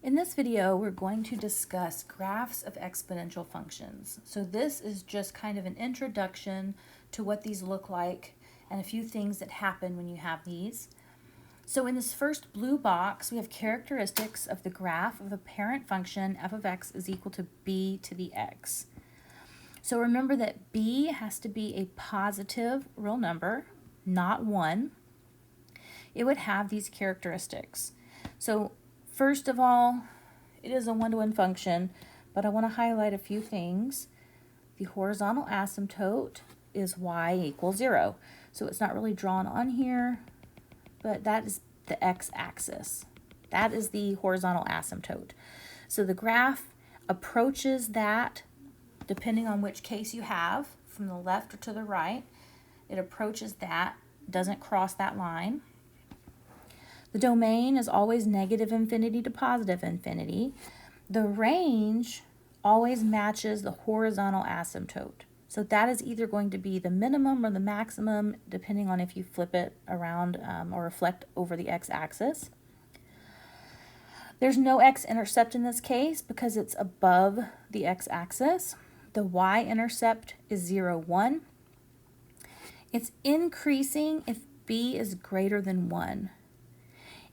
In this video, we're going to discuss graphs of exponential functions. So this is just kind of an introduction to what these look like and a few things that happen when you have these. So in this first blue box, we have characteristics of the graph of a parent function f of x is equal to b to the x. So remember that b has to be a positive real number, not 1. It would have these characteristics. So first of all, it is a one-to-one function, but I want to highlight a few things. The horizontal asymptote is y equals 0. So it's not really drawn on here, but that is the x-axis. That is the horizontal asymptote. So the graph approaches that, depending on which case you have, from the left or to the right. It approaches that, doesn't cross that line. The domain is always negative infinity to positive infinity. The range always matches the horizontal asymptote. So that is either going to be the minimum or the maximum, depending on if you flip it around or reflect over the x-axis. There's no x-intercept in this case because it's above the x-axis. The y-intercept is 0, 1. It's increasing if b is greater than 1.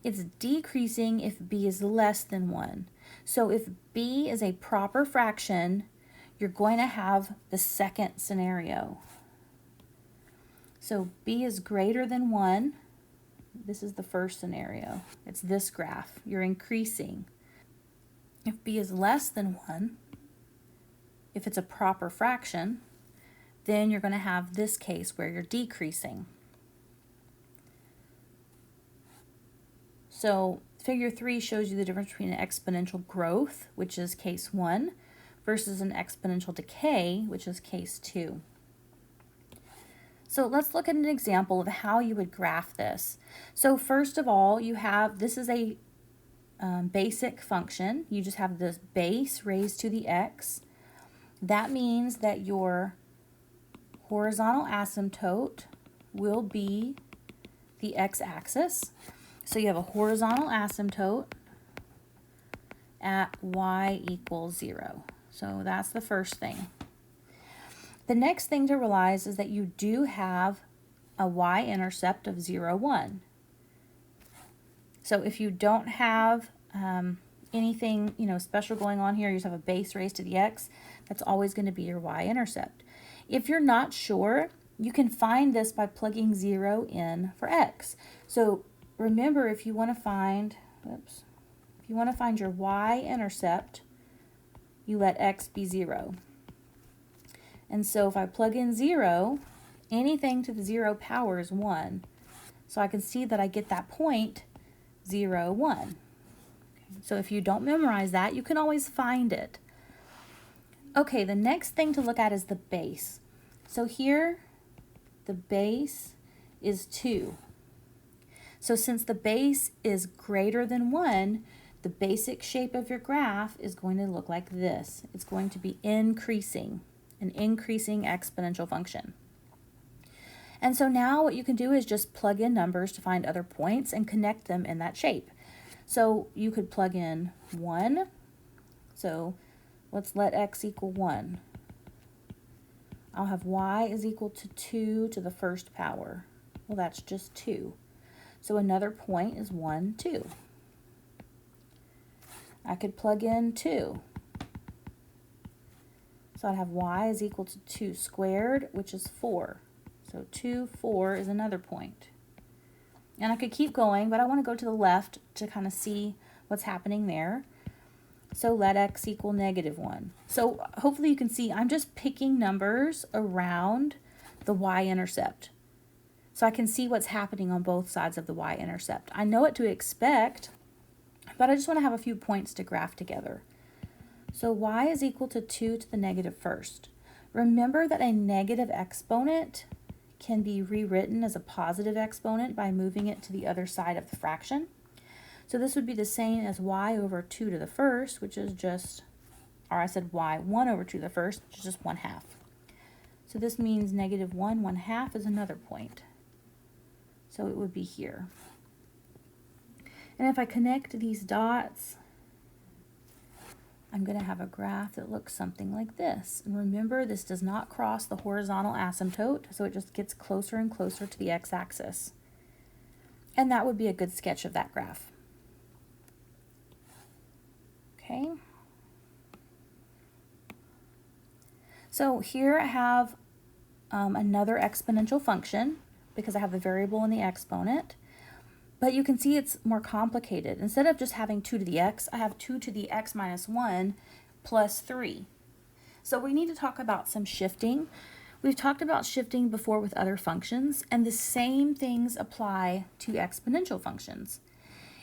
It's decreasing if b is less than 1. So if b is a proper fraction, you're going to have the second scenario. So b is greater than 1. This is the first scenario. It's this graph. You're increasing. If b is less than 1, if it's a proper fraction, then you're going to have this case where you're decreasing. So figure 3 shows you the difference between an exponential growth, which is case 1, versus an exponential decay, which is case 2. So let's look at an example of how you would graph this. So first of all, you have, this is a basic function. You just have this base raised to the x. That means that your horizontal asymptote will be the x-axis. So you have a horizontal asymptote at y equals 0. So that's the first thing. The next thing to realize is that you do have a y-intercept of 0, 1. So if you don't have anything special going on here, you just have a base raised to the x, that's always going to be your y-intercept. If you're not sure, you can find this by plugging 0 in for x. So remember, if you want to find your y-intercept, you let x be 0. And so if I plug in 0, anything to the 0 power is 1. So I can see that I get that point 0, 1. So if you don't memorize that, you can always find it. Okay, the next thing to look at is the base. So here, the base is 2. So since the base is greater than 1, the basic shape of your graph is going to look like this. It's going to be increasing, an increasing exponential function. And so now what you can do is just plug in numbers to find other points and connect them in that shape. So you could plug in 1. So let's let x equal 1. I'll have y is equal to 2 to the first power. Well, that's just 2. So another point is 1, 2. I could plug in 2. So I'd have y is equal to 2 squared, which is 4. So 2, 4 is another point. And I could keep going, but I want to go to the left to kind of see what's happening there. So let x equal negative 1. So hopefully you can see I'm just picking numbers around the y-intercept. So I can see what's happening on both sides of the y-intercept. I know what to expect, but I just want to have a few points to graph together. So y is equal to 2 to the negative first. Remember that a negative exponent can be rewritten as a positive exponent by moving it to the other side of the fraction. So this would be the same as y over 2 to the first, which is just, or I said y 1 over 2 to the first, which is just 1/2. So this means negative 1, 1/2 is another point. So it would be here. And if I connect these dots, I'm going to have a graph that looks something like this. And remember, this does not cross the horizontal asymptote, so it just gets closer and closer to the x-axis. And that would be a good sketch of that graph. Okay. So here I have another exponential function because I have the variable and the exponent. But you can see it's more complicated. Instead of just having 2 to the x, I have 2 to the x minus 1 plus 3. So we need to talk about some shifting. We've talked about shifting before with other functions, and the same things apply to exponential functions.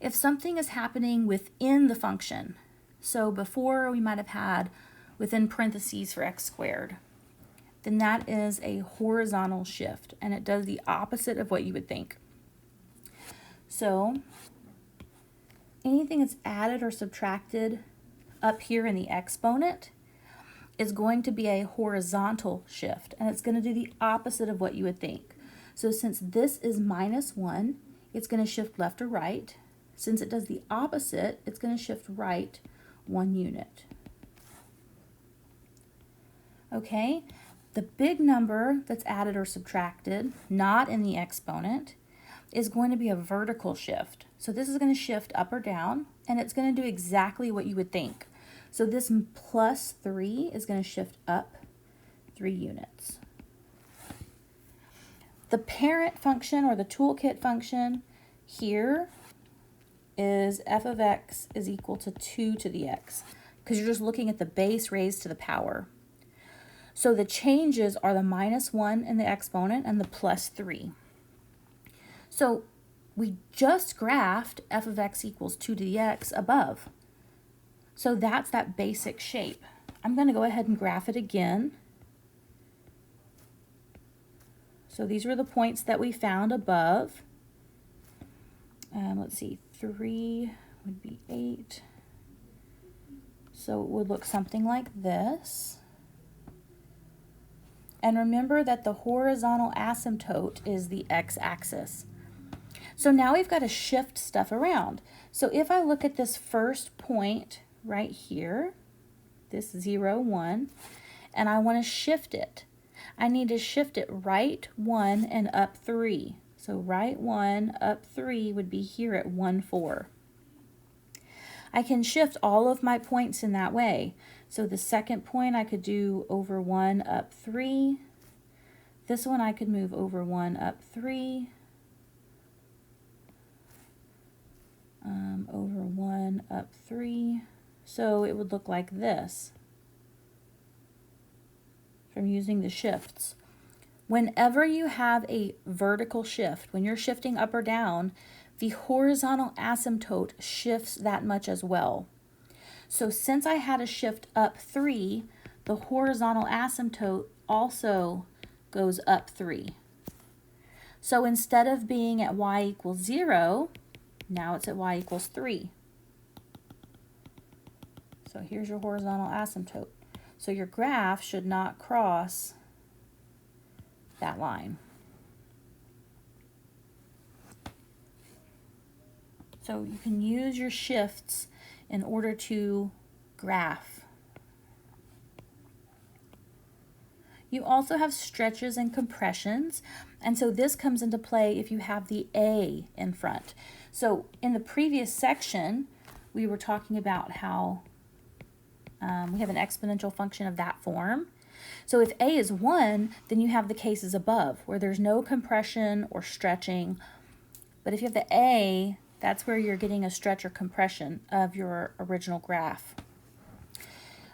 If something is happening within the function, so before we might have had within parentheses for x squared, then that is a horizontal shift, and it does the opposite of what you would think. So anything that's added or subtracted up here in the exponent is going to be a horizontal shift, and it's going to do the opposite of what you would think. So since this is minus 1, it's going to shift left or right. Since it does the opposite, it's going to shift right 1 unit. Okay, the big number that's added or subtracted, not in the exponent, is going to be a vertical shift. So this is going to shift up or down, and it's going to do exactly what you would think. So this plus 3 is going to shift up 3 units. The parent function or the toolkit function here is f of x is equal to 2 to the x, because you're just looking at the base raised to the power. So the changes are the minus 1 in the exponent and the plus 3. So we just graphed f of x equals 2 to the x above. So that's that basic shape. I'm going to go ahead and graph it again. So these were the points that we found above. Let's see, 3 would be 8. So it would look something like this. And remember that the horizontal asymptote is the x-axis. So now we've got to shift stuff around. So if I look at this first point right here, this 0, 1, and I want to shift it, I need to shift it right 1 and up 3. So right 1 up 3 would be here at 1, 4. I can shift all of my points in that way. So the second point I could do over 1 up 3. This one I could move over 1 up 3. Over 1 up 3. So it would look like this from using the shifts. Whenever you have a vertical shift, when you're shifting up or down, the horizontal asymptote shifts that much as well. So since I had a shift up 3, the horizontal asymptote also goes up 3. So instead of being at y equals 0, now it's at y equals 3. So here's your horizontal asymptote. So your graph should not cross that line. So you can use your shifts in order to graph. You also have stretches and compressions, and so this comes into play if you have the a in front. So in the previous section, we were talking about how we have an exponential function of that form. So if a is 1, then you have the cases above where there's no compression or stretching. But if you have the a, that's where you're getting a stretch or compression of your original graph.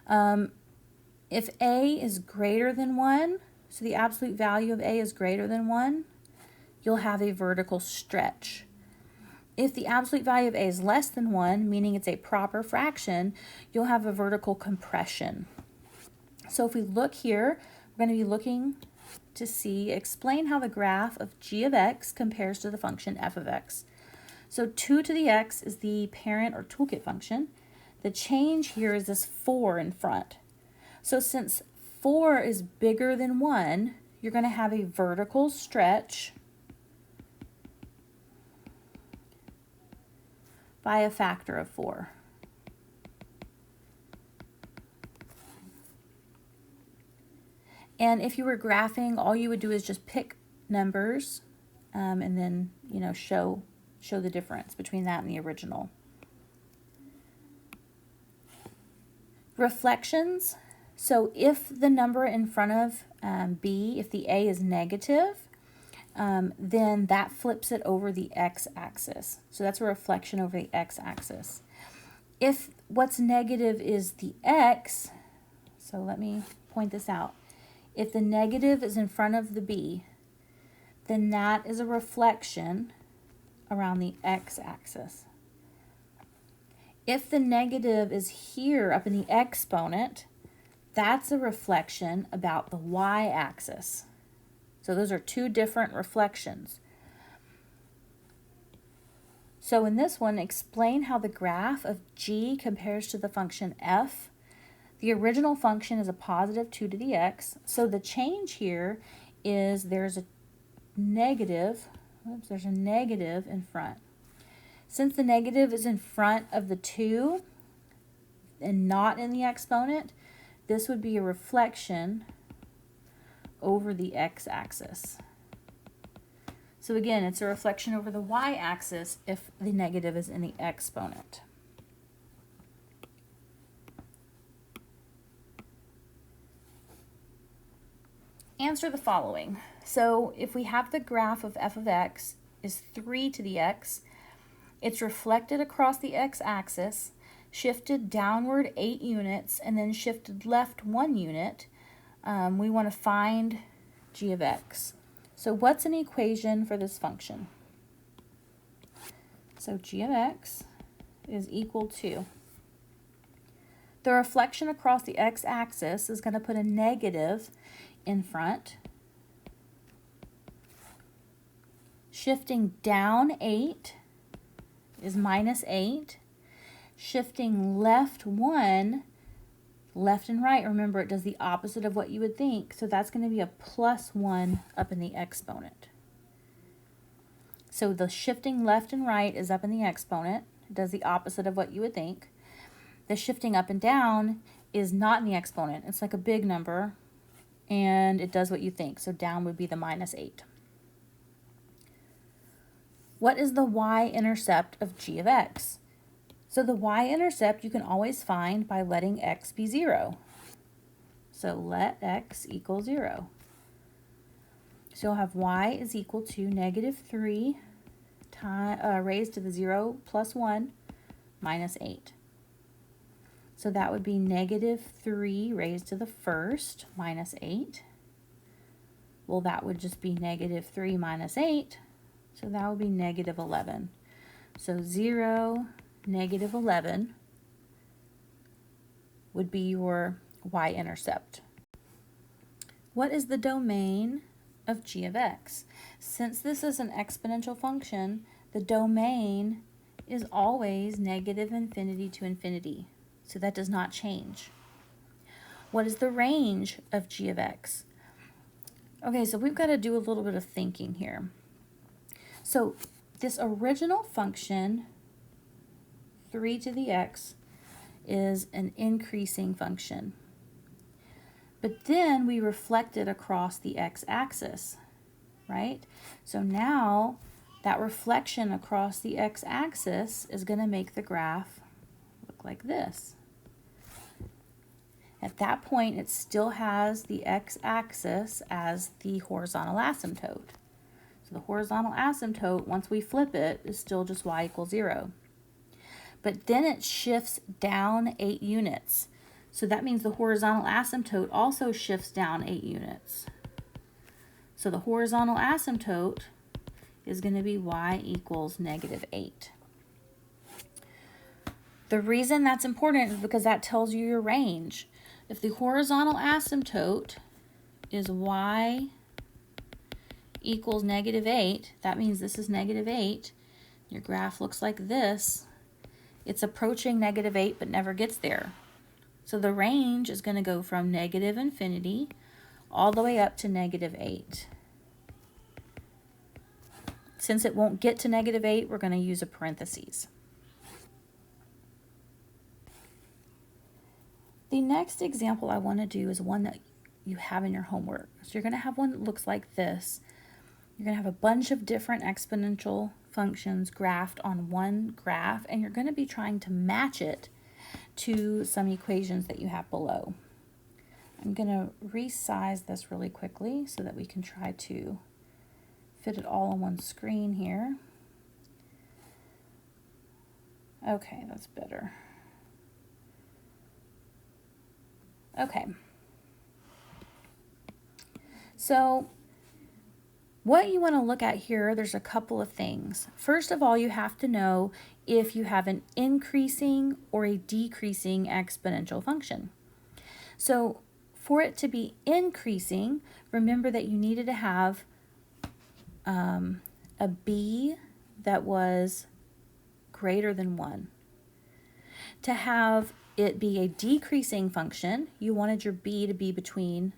If a is greater than 1, so the absolute value of a is greater than 1, you'll have a vertical stretch. If the absolute value of a is less than 1, meaning it's a proper fraction, you'll have a vertical compression. So if we look here, we're going to be looking to explain how the graph of g of x compares to the function f of x. So 2 to the x is the parent or toolkit function. The change here is this 4 in front. So since 4 is bigger than 1, you're going to have a vertical stretch by a factor of 4. And if you were graphing, all you would do is just pick numbers and then, show the difference between that and the original. Reflections. So if the number in front of B, if the A is negative, then that flips it over the x-axis. So that's a reflection over the x-axis. If what's negative is the x, so let me point this out. If the negative is in front of the B, then that is a reflection around the x-axis. If the negative is here up in the exponent, that's a reflection about the y-axis. So those are two different reflections. So in this one, explain how the graph of g compares to the function f. The original function is a positive 2 to the x. So the change here is there's a negative in front. Since the negative is in front of the 2 and not in the exponent, this would be a reflection over the x-axis. So again, it's a reflection over the y-axis if the negative is in the exponent. Answer the following. So if we have the graph of f of x is 3 to the x, it's reflected across the x-axis, shifted downward 8 units, and then shifted left 1 unit. We want to find g of x. So what's an equation for this function? So g of x is equal to, the reflection across the x-axis is going to put a negative in front. Shifting down 8 is minus 8. Shifting left 1, left and right, remember it does the opposite of what you would think, so that's going to be a plus 1 up in the exponent. So the shifting left and right is up in the exponent, it does the opposite of what you would think. The shifting up and down is not in the exponent, it's like a big number, and it does what you think, so down would be the minus 8. What is the y-intercept of g of x? So the y-intercept you can always find by letting x be 0. So let x equal 0. So you'll have y is equal to negative 3 raised to the 0 plus 1 minus 8. So that would be negative 3 raised to the first minus 8. Well, that would just be negative 3 minus 8. So that would be negative 11. So 0, negative 11 would be your y-intercept. What is the domain of g of x? Since this is an exponential function, the domain is always negative infinity to infinity. So that does not change. What is the range of g of x? Okay, so we've got to do a little bit of thinking here. So this original function, 3 to the x, is an increasing function. But then we reflect it across the x-axis, right? So now that reflection across the x-axis is going to make the graph look like this. At that point, it still has the x-axis as the horizontal asymptote. So the horizontal asymptote, once we flip it, is still just y equals 0. But then it shifts down 8 units. So that means the horizontal asymptote also shifts down 8 units. So the horizontal asymptote is going to be y equals negative 8. The reason that's important is because that tells you your range. If the horizontal asymptote is y equals negative 8, that means this is negative 8. Your graph looks like this. It's approaching negative 8 but never gets there. So the range is going to go from negative infinity all the way up to negative 8. Since it won't get to negative 8, we're going to use a parentheses. The next example I want to do is one that you have in your homework. So you're going to have one that looks like this. You're going to have a bunch of different exponential functions graphed on one graph, and you're going to be trying to match it to some equations that you have below. I'm going to resize this really quickly so that we can try to fit it all on one screen here. Okay, that's better. Okay. So what you want to look at here, there's a couple of things. First of all, you have to know if you have an increasing or a decreasing exponential function. So for it to be increasing, remember that you needed to have a b that was greater than 1. To have it be a decreasing function, you wanted your b to be between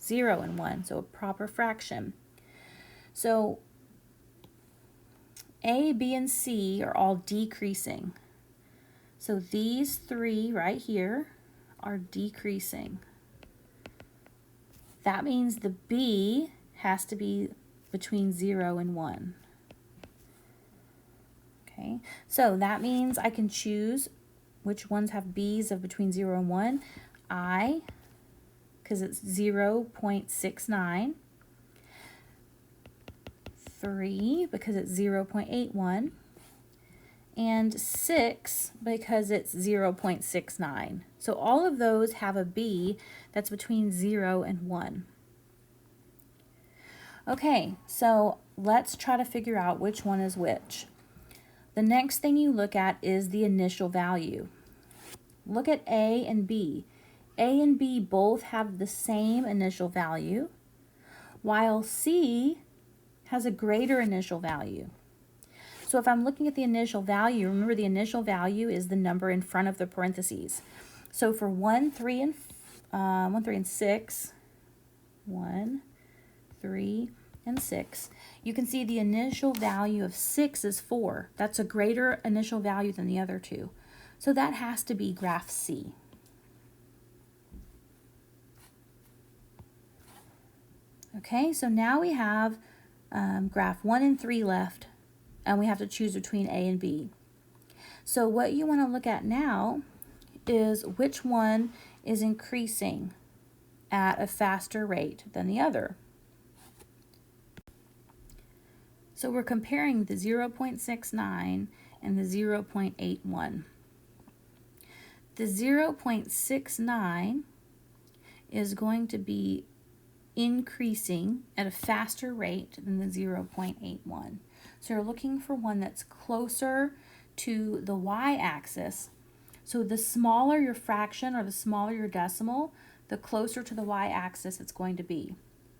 0 and 1, so a proper fraction. So a, b, and c are all decreasing. So these three right here are decreasing. That means the b has to be between 0 and 1. Okay, so that means I can choose which ones have b's of between 0 and 1. I, because it's 0.69. 3, because it's 0.81. And 6, because it's 0.69. So all of those have a b that's between 0 and 1. Okay, so let's try to figure out which one is which. The next thing you look at is the initial value. Look at A and B. A and B both have the same initial value, while C has a greater initial value. So if I'm looking at the initial value, remember the initial value is the number in front of the parentheses. So for 1, 3, and 6, 1, 3, and 6, you can see the initial value of 6 is 4. That's a greater initial value than the other two. So that has to be graph C. Okay, so now we have graph 1 and 3 left, and we have to choose between A and B. So what you want to look at now is which one is increasing at a faster rate than the other. So we're comparing the 0.69 and the 0.81. The 0.69 is going to be increasing at a faster rate than the 0.81. So you're looking for one that's closer to the y-axis. So the smaller your fraction or the smaller your decimal, the closer to the y-axis it's going to be.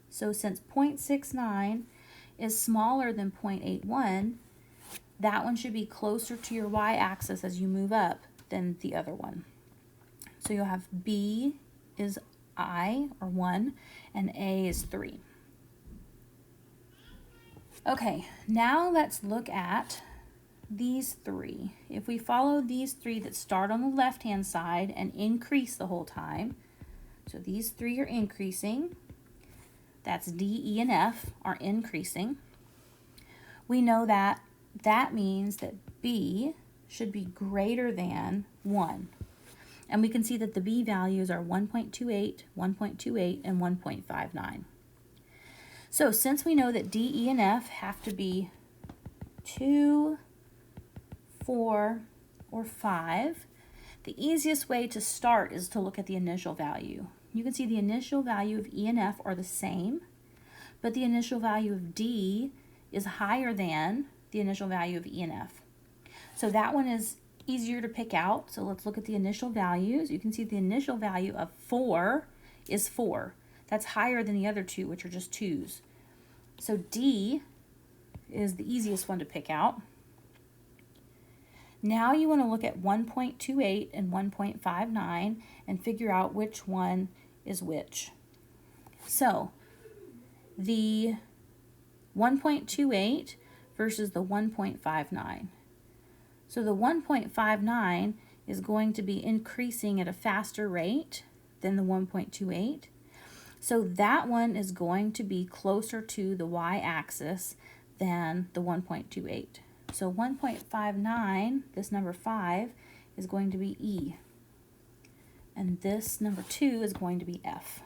So since 0.69 is smaller than 0.81, that one should be closer to your y-axis as you move up than the other one. So you'll have B is I, or 1, and A is 3. Okay, now let's look at these three. If we follow these three that start on the left-hand side and increase the whole time, so these three are increasing, that's D, E, and F are increasing, we know that that means that B should be greater than 1. And we can see that the B values are 1.28, 1.28, and 1.59. So since we know that D, E, and F have to be 2, 4, or 5, the easiest way to start is to look at the initial value. You can see the initial value of E and F are the same, but the initial value of D is higher than the initial value of E and F. So that one is easier to pick out. So let's look at the initial values. You can see the initial value of 4 is 4. That's higher than the other two, which are just 2's. So D is the easiest one to pick out. Now you want to look at 1.28 and 1.59 and figure out which one is which. So the 1.28 versus the 1.59. So the 1.59 is going to be increasing at a faster rate than the 1.28. So that one is going to be closer to the y-axis than the 1.28. So 1.59, this number 5, is going to be E. And this number 2 is going to be F.